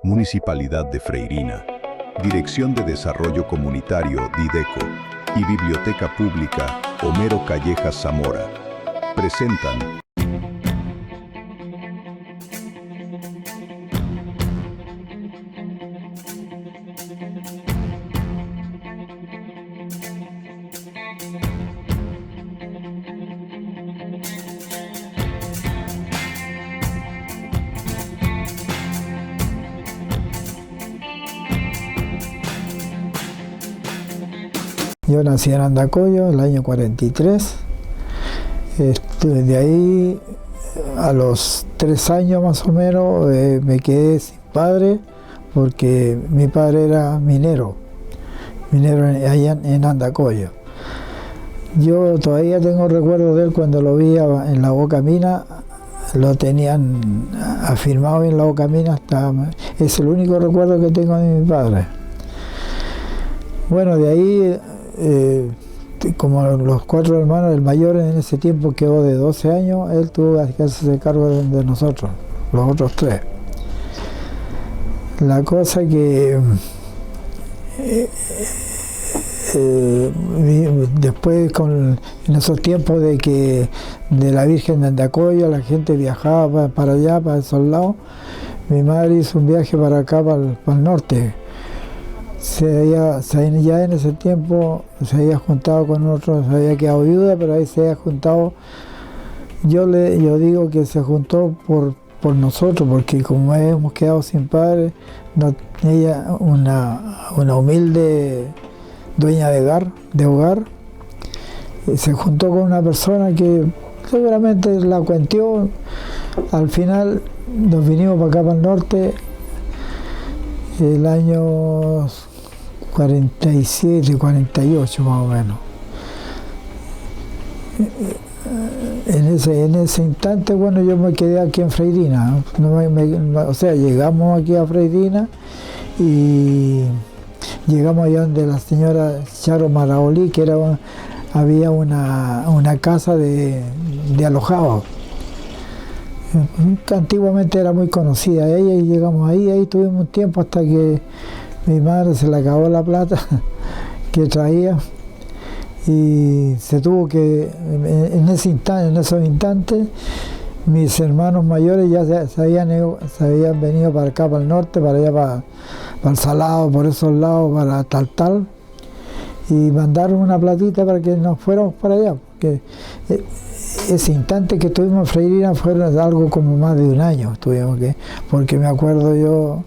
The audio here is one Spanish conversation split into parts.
Municipalidad de Freirina, Dirección de Desarrollo Comunitario Dideco y Biblioteca Pública Homero Callejas Zamora presentan Yo nací en Andacollo el año 43. De ahí a los 3 años más o menos me quedé sin padre porque mi padre era minero allá en Andacollo. Yo todavía tengo recuerdos de él cuando lo vi en la Boca Mina, lo tenían afirmado en la Boca Mina, es el único recuerdo que tengo de mi padre. Bueno, de ahí como los 4 hermanos, el mayor en ese tiempo quedó de 12 años, él tuvo que hacerse cargo de nosotros, los otros 3. La cosa que después en esos tiempos de la Virgen de Andacollo, la gente viajaba para allá, para esos lados, mi madre hizo un viaje para acá, para el norte. Ya en ese tiempo se había juntado con otros, se había quedado viuda, pero ahí se había juntado. Yo digo que se juntó por nosotros, porque como hemos quedado sin padre, ella, una humilde dueña de hogar, se juntó con una persona que seguramente la cuenteó. Al final nos vinimos para acá, para el norte, el año 47, 48 más o menos. En ese instante, bueno, yo me quedé aquí en Freirina, o sea, llegamos aquí a Freirina y llegamos allá donde la señora Charo Maraolí, que había una casa de alojados, que antiguamente era muy conocida ella, y llegamos ahí tuvimos un tiempo hasta que mi madre se le acabó la plata que traía y se tuvo que, en esos instantes, mis hermanos mayores ya se habían venido para acá, para el norte, para allá, para el Salado, por esos lados, para tal, y mandaron una platita para que nos fuéramos para allá, porque ese instante que estuvimos en Freirina fue algo como más de un año, porque me acuerdo yo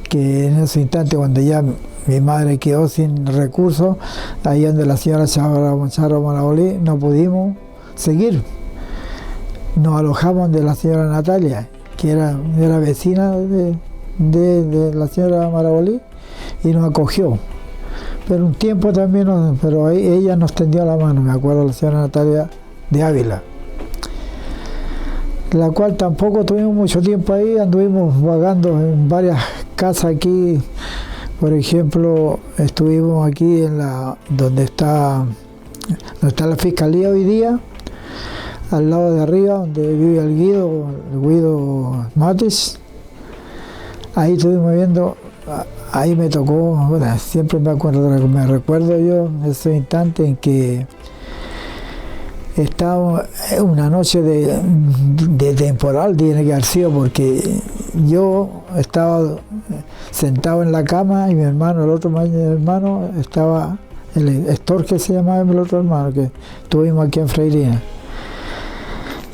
que en ese instante, cuando ya mi madre quedó sin recursos, ahí donde la señora Charo Maraolí, no pudimos seguir. Nos alojamos de la señora Natalia, que era vecina de la señora Maraolí, y nos acogió. Pero un tiempo también, pero ahí ella nos tendió la mano, me acuerdo, la señora Natalia de Ávila, la cual tampoco tuvimos mucho tiempo ahí, anduvimos vagando en varias casas aquí. Por ejemplo, estuvimos aquí donde está la fiscalía hoy día, al lado de arriba, donde vive el Guido Matis. Ahí estuvimos viendo, ahí me tocó, bueno, siempre me recuerdo yo en ese instante en que estaba una noche de temporal, tiene que haber sido, porque yo estaba sentado en la cama y mi hermano, el otro hermano, estaba, el Héctor, que se llamaba el otro hermano, que tuvimos aquí en Freirina.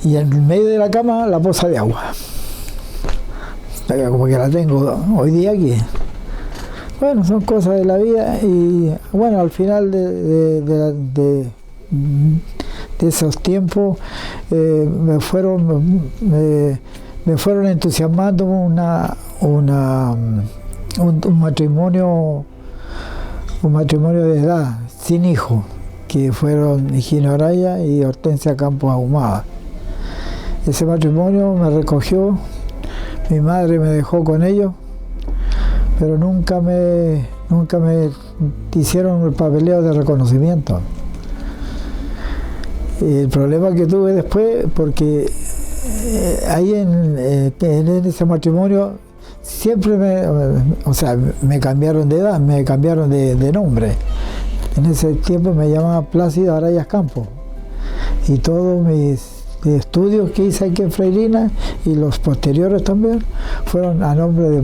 Y en medio de la cama la poza de agua, como que la tengo hoy día aquí. Bueno, son cosas de la vida, y bueno, al final de esos tiempos me fueron entusiasmando un matrimonio de edad, sin hijos, que fueron Higino Araya y Hortensia Campos Ahumada. Ese matrimonio me recogió, mi madre me dejó con ellos, pero nunca me hicieron el papeleo de reconocimiento. El problema que tuve después, porque ahí en ese matrimonio siempre me cambiaron de edad, me cambiaron de nombre. En ese tiempo me llamaba Plácido Arayas Campos. Y todos mis estudios que hice aquí en Freirina y los posteriores también fueron a nombre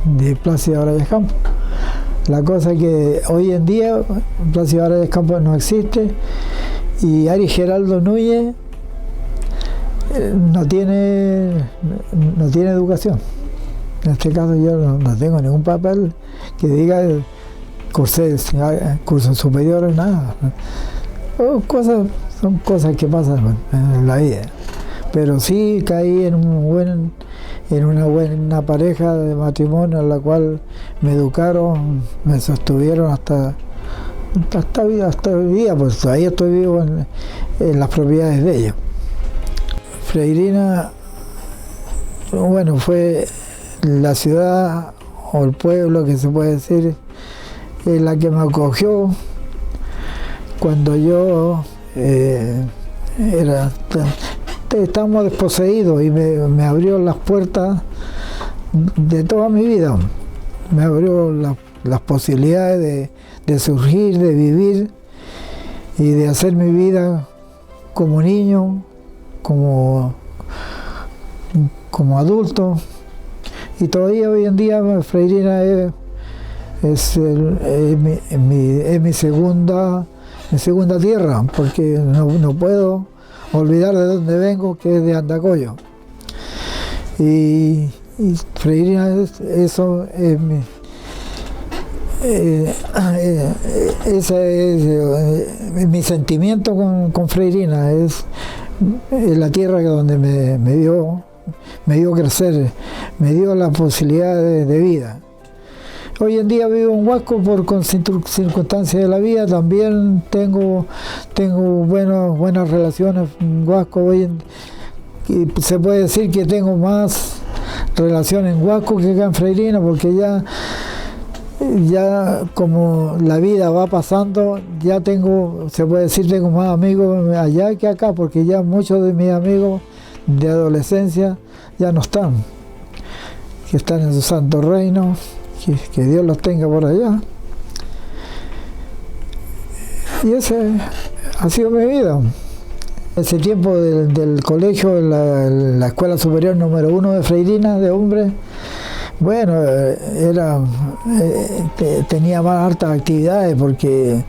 de Plácido Arayas Campos. La cosa es que hoy en día Plácido Arayas Campos no existe y Ari Geraldo Núñez no tiene educación. En este caso yo no tengo ningún papel que diga cursos superiores, nada. Son cosas que pasan en la vida. Pero sí caí en una buena pareja de matrimonio en la cual me educaron, me sostuvieron hasta hoy día, pues todavía estoy vivo en las propiedades de ellos. Freirina, bueno, fue la ciudad o el pueblo que se puede decir, la que me acogió cuando yo estábamos desposeídos y me abrió las puertas de toda mi vida. Me abrió las posibilidades de surgir, de vivir y de hacer mi vida como niño, como adulto. Y todavía hoy en día Freirina es mi segunda tierra, porque no puedo olvidar de dónde vengo, que es de Andacollo. Y Freirina eso es mi sentimiento con Freirina, es la tierra donde me dio crecer, me dio la posibilidad de vida. Hoy en día vivo en Huasco por circunstancias de la vida, también tengo buenas relaciones en Huasco. Y se puede decir que tengo más relaciones en Huasco que acá en Freirina, porque ya como la vida va pasando, se puede decir, tengo más amigos allá que acá, porque ya muchos de mis amigos de adolescencia ya no están, que están en su santo reino. Que Dios los tenga por allá. Y ese ha sido mi vida. Ese tiempo del colegio, la escuela superior número 1 de Freirina, de hombres, bueno, tenía más altas actividades porque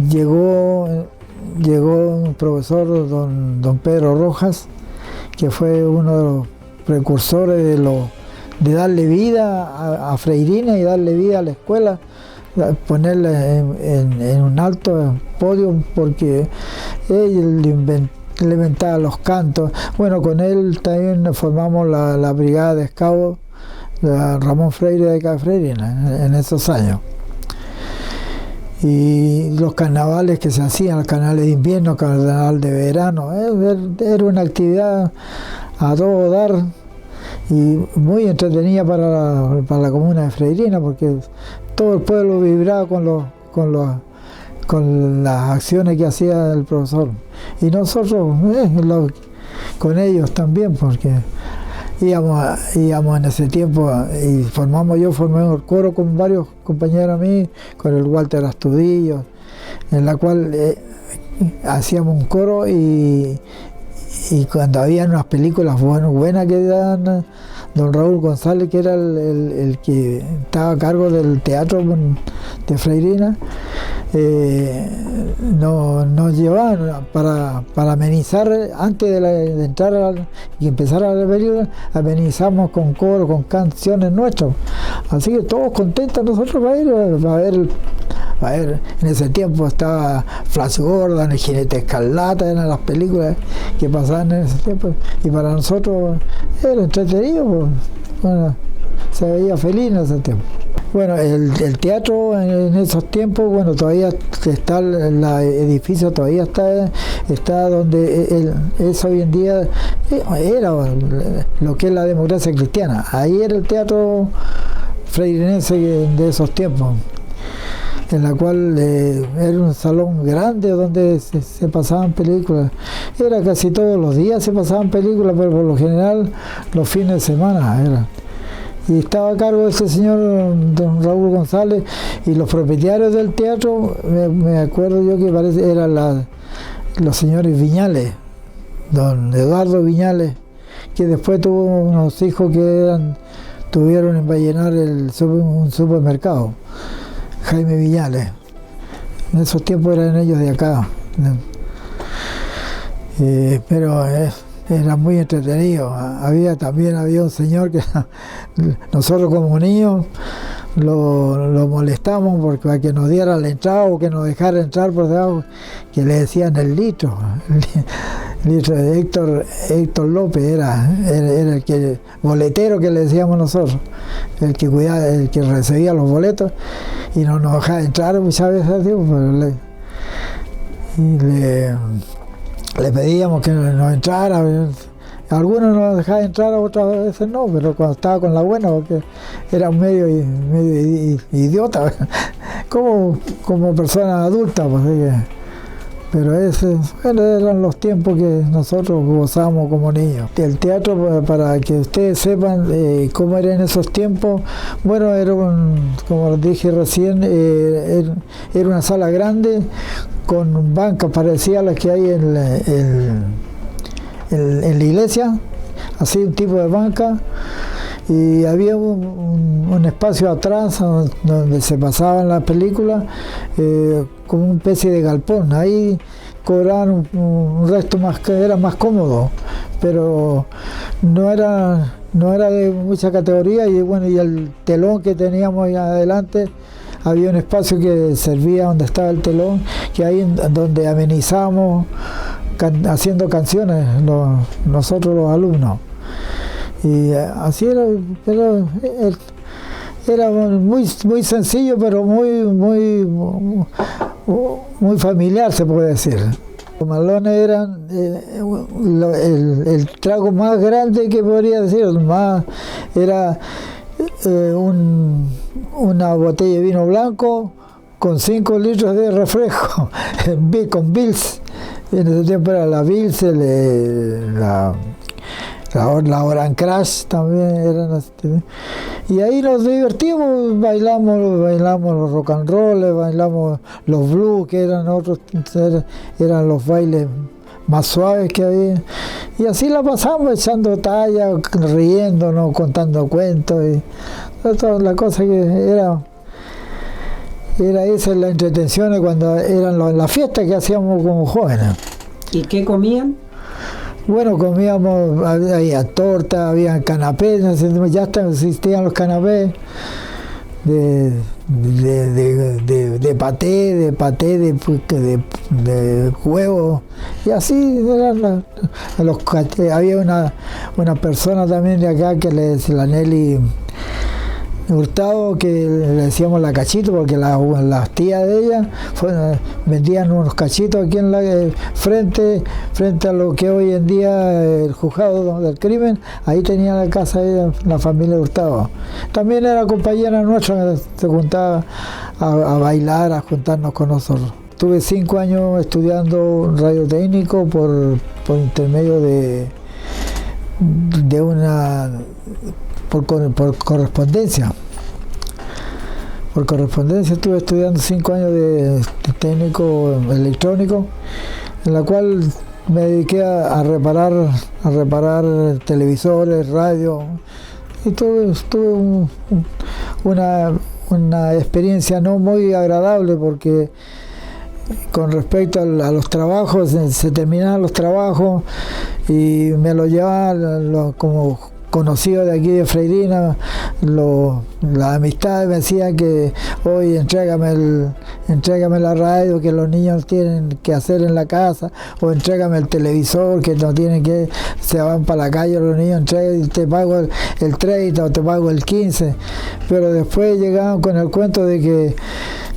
llegó un profesor, don Pedro Rojas, que fue uno de los precursores de darle vida a Freirina y darle vida a la escuela, ponerla en un alto podio, porque él le inventaba los cantos. Bueno, con él también formamos la brigada de Scouts de Ramón Freire de acá de Freirina en esos años. Y los carnavales que se hacían, los carnavales de invierno, carnaval de verano, era una actividad a todo dar, y muy entretenida para la comuna de Freirina, porque todo el pueblo vibraba con las acciones que hacía el profesor. Y nosotros con ellos también, porque íbamos en ese tiempo y formé un coro con varios compañeros a mí, con el Walter Astudillo, en la cual hacíamos un coro y cuando había unas películas buenas que daban, don Raúl González, que era el que estaba a cargo del teatro de Freirina, nos llevaban para amenizar, antes de entrar y empezar a la película, amenizamos con coro, con canciones nuestras. Así que todos contentos nosotros para ir a ver. En ese tiempo estaba Flash Gordon, El Jinete Escarlata, eran las películas que pasaban en ese tiempo, y para nosotros era entretenido, pues. Bueno, se veía feliz en ese tiempo. Bueno, el teatro en esos tiempos, bueno, todavía está, el edificio todavía está donde es hoy en día, era lo que es la democracia cristiana. Ahí era el teatro freirinense de esos tiempos, en la cual era un salón grande donde se pasaban películas. Era casi todos los días se pasaban películas, pero por lo general los fines de semana eran. y estaba a cargo de ese señor don Raúl González, y los propietarios del teatro, me acuerdo yo que parece eran los señores Viñales, don Eduardo Viñales, que después tuvo unos hijos que tuvieron en Vallenar un supermercado, Jaime Viñales. En esos tiempos eran ellos de acá, pero era muy entretenido. También había un señor que nosotros como niños lo molestamos para que nos diera la entrada o que nos dejara entrar por debajo, que le decían el litro de Héctor López, era el boletero que le decíamos nosotros, el que cuidaba, el que recibía los boletos y no nos dejaba entrar muchas veces, pero le pedíamos que nos entrara. Algunos nos dejaban entrar, otras veces no, pero cuando estaba con la buena, porque era medio idiota, como persona adulta, pues, pero eran los tiempos que nosotros gozamos como niños. El teatro, para que ustedes sepan cómo era en esos tiempos, bueno, como les dije recién, era una sala grande con bancas parecidas a las que hay en la iglesia, así un tipo de banca, y había un espacio atrás donde se pasaban las películas, como una especie de galpón. Ahí cobraban un resto más, que era más cómodo, pero no era de mucha categoría, y bueno, y el telón que teníamos ahí adelante, había un espacio que servía donde estaba el telón, que ahí donde amenizábamos haciendo canciones nosotros los alumnos. Y así era muy sencillo, pero muy familiar, se puede decir. Los malones eran el trago más grande que podría decir, era una botella de vino blanco con 5 litros de refresco, con Bills. En ese tiempo era la Bills, la Oran Crash también eran. Y ahí nos divertimos, bailamos los rock and roll, bailamos los blues, que eran los bailes más suaves que había. Y así la pasamos, echando talla, riéndonos, contando cuentos, y toda la cosa que era esa la entretención cuando eran las fiestas que hacíamos como jóvenes. ¿Y qué comían? Bueno, comíamos, había torta, había canapés, ya existían los canapés de paté, de huevo, y así eran había una persona también de acá que la Nelly Hurtado, que le decíamos la Cachito, porque las tías de ella vendían unos cachitos aquí en la frente a lo que hoy en día el juzgado del crimen. Ahí tenía la casa de ella, la familia Hurtado. También era compañera nuestra, se juntaba a bailar, a juntarnos con nosotros. Tuve 5 años estudiando radiotécnico por intermedio por correspondencia. Por correspondencia estuve estudiando 5 años de técnico electrónico, en la cual me dediqué a reparar televisores, radio, y tuve una experiencia no muy agradable, porque con respecto a los trabajos, se terminaban los trabajos y me lo llevaban como conocido de aquí de Freirina, la amistad me decía que hoy entrégame la radio que los niños tienen que hacer en la casa, o entrégame el televisor que no tienen que, se van para la calle los niños, te pago el 30 o te pago el 15, pero después llegaban con el cuento de que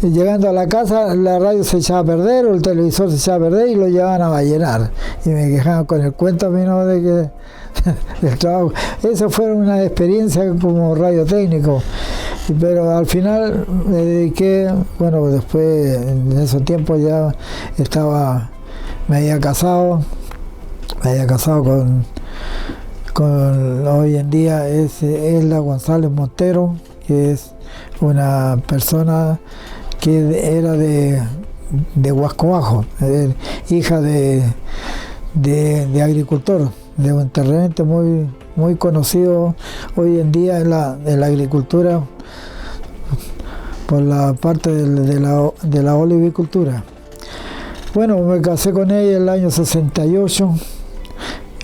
llegando a la casa la radio se echaba a perder o el televisor se echaba a perder y lo llevaban a Vallenar, y me quejaban con el cuento a mí, ¿no?, de que del trabajo. Esa fue una experiencia como radiotécnico, pero al final me dediqué, bueno, después en esos tiempos ya me había casado hoy en día es Elda González Montero, que es una persona que era de Huasco Bajo, hija de agricultor, de un terrateniente muy conocido hoy en día en la agricultura por la parte de la olivicultura. Bueno, me casé con ella en el año 68,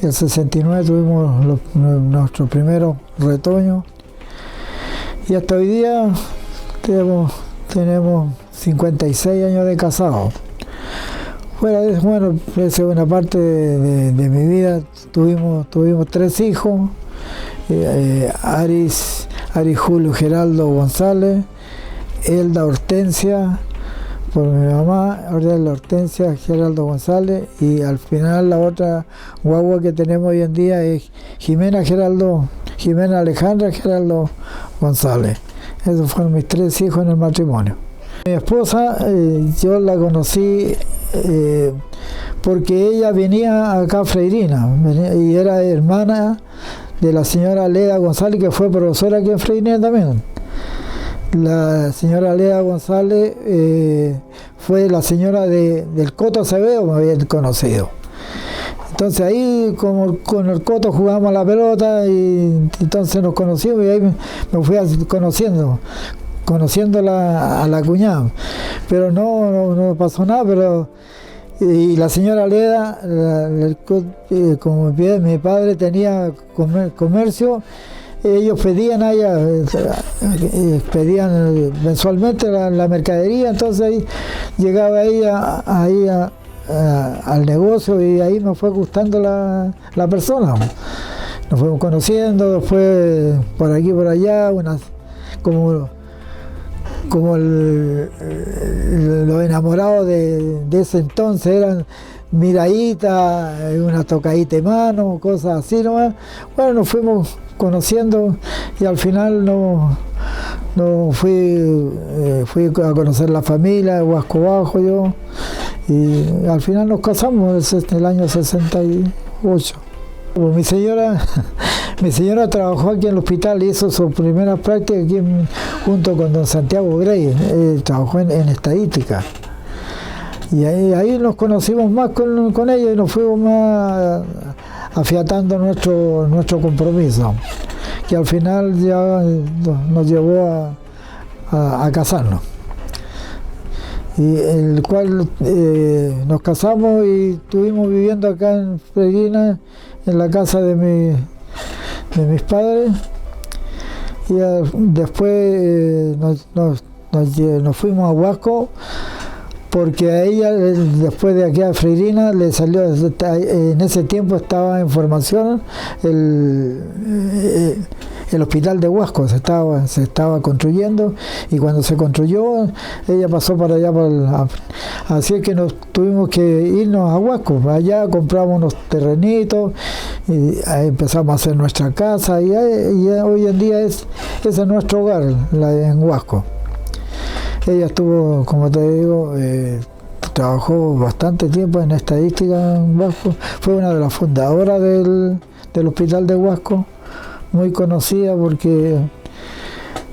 en el 69 tuvimos nuestro primer retoño y hasta hoy día tenemos 56 años de casado. Bueno, esa es una parte de mi vida. Tuvimos 3 hijos, Aris Julio Geraldo González, Elda Hortensia, por mi mamá, Elda Hortensia Geraldo González, y al final la otra guagua que tenemos hoy en día es Jimena Alejandra Geraldo González. Esos fueron mis 3 hijos en el matrimonio. Mi esposa, yo la conocí porque ella venía acá a Freirina y era hermana de la señora Leda González, que fue profesora aquí en Freirina también. La señora Leda González fue la señora del Coto Acevedo, me habían conocido. Entonces ahí como con el Coto jugábamos a la pelota y entonces nos conocimos y ahí me fui conociendo a la cuñada, pero no pasó nada. Pero y la señora Leda, como mi padre tenía comercio, ellos pedían pedían mensualmente la mercadería, entonces ahí llegaba ella al negocio y ahí nos fue gustando la persona. Nos fuimos conociendo, después por aquí por allá, como los enamorados de ese entonces eran miradita, una tocadita de mano, cosas así nomás. Bueno, nos fuimos conociendo y al final fui a conocer la familia de Huasco Bajo yo, y al final nos casamos en el año 68. Mi señora trabajó aquí en el hospital y hizo su primera práctica aquí junto con don Santiago Grey. Trabajó en estadística. Y ahí nos conocimos más con ella y nos fuimos más afiatando nuestro compromiso, que al final ya nos llevó a casarnos. Y el cual nos casamos y estuvimos viviendo acá en Freirina, en la casa de mis padres, y después nos fuimos a Huasco porque a ella, después de aquí a Freirina, le salió, en ese tiempo estaba en formación el hospital de Huasco, se estaba construyendo, y cuando se construyó ella pasó para allá, así que nos tuvimos que irnos a Huasco. Allá compramos unos terrenitos y ahí empezamos a hacer nuestra casa y hoy en día ese es nuestro hogar, en Huasco. Ella estuvo, como te digo, trabajó bastante tiempo en estadística en Huasco, fue una de las fundadoras del hospital de Huasco, muy conocida porque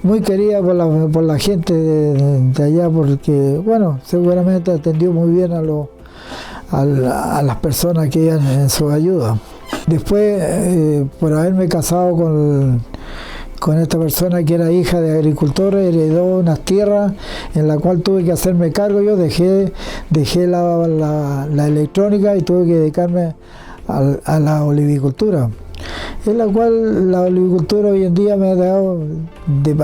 muy querida por la gente de allá, porque bueno, seguramente atendió muy bien a las personas que iban en su ayuda. Después, por haberme casado con esta persona que era hija de agricultores, heredó unas tierras en la cual tuve que hacerme cargo. Yo dejé la electrónica y tuve que dedicarme a la olivicultura, en la cual la olivicultura hoy en día me ha dado,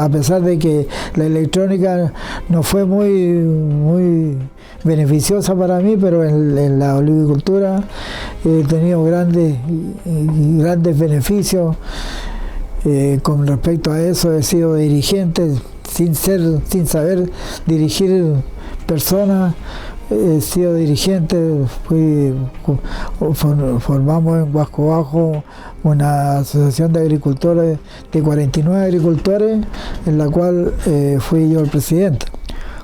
a pesar de que la electrónica no fue muy beneficiosa para mí, pero en la olivicultura he tenido grandes beneficios. Con respecto a eso, he sido dirigente sin saber dirigir personas. He sido dirigente, formamos en Huasco Bajo una asociación de agricultores, de 49 agricultores, en la cual fui yo el presidente,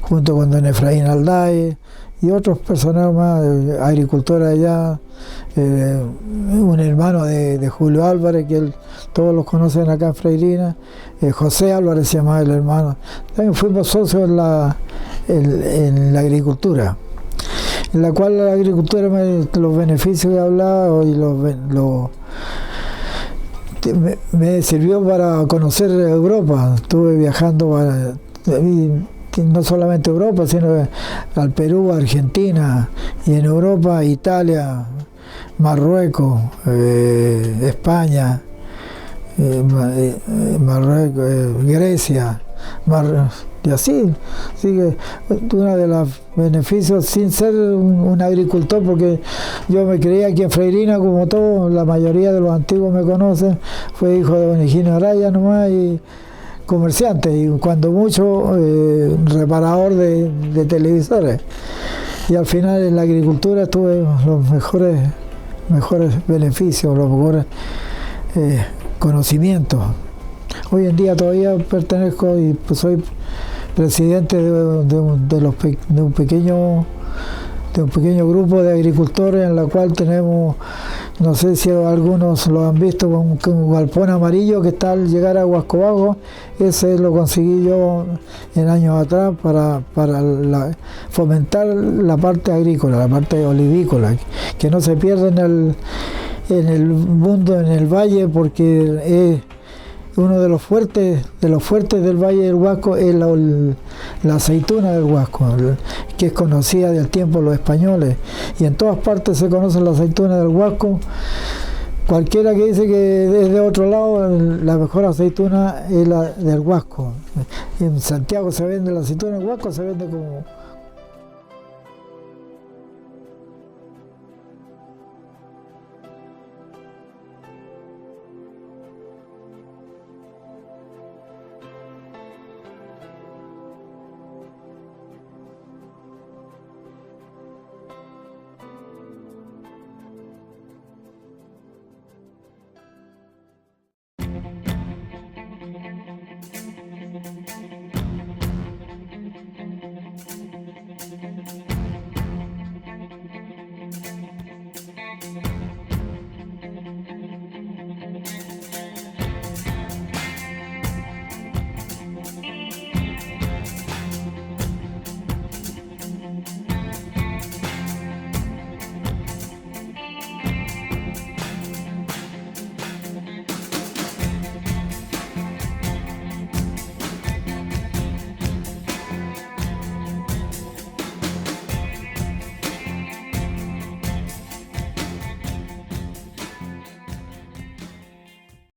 junto con don Efraín Aldae y otros personajes más, agricultores allá, un hermano de Julio Álvarez, que todos los conocen acá en Freirina, José Álvarez se llamaba el hermano. También fuimos socios en la agricultura, en la cual la agricultura, los beneficios que hablaba y me sirvió para conocer Europa. Estuve viajando no solamente Europa, sino al Perú, Argentina, y en Europa, Italia, Marruecos, España, Marruecos, Grecia, y así que uno de los beneficios, sin ser un agricultor, porque yo me creía aquí en Freirina, como todo, la mayoría de los antiguos me conocen, fue hijo de don Higinio Araya nomás, y comerciante, y cuando mucho reparador de televisores. Y al final en la agricultura tuve los mejores beneficios, los mejores conocimientos. Hoy en día todavía pertenezco y soy presidente de un pequeño grupo de agricultores, en la cual tenemos, no sé si algunos lo han visto, un galpón amarillo que está al llegar a Huasco Bajo. Ese lo conseguí yo en años atrás para fomentar la parte agrícola, la parte olivícola, que no se pierda en el mundo, en el valle, porque es uno de los fuertes del Valle del Huasco, es la aceituna del Huasco, que es conocida del tiempo de los españoles, y en todas partes se conoce la aceituna del Huasco. Cualquiera que dice que es de otro lado, la mejor aceituna es la del Huasco. En Santiago se vende la aceituna del Huasco, se vende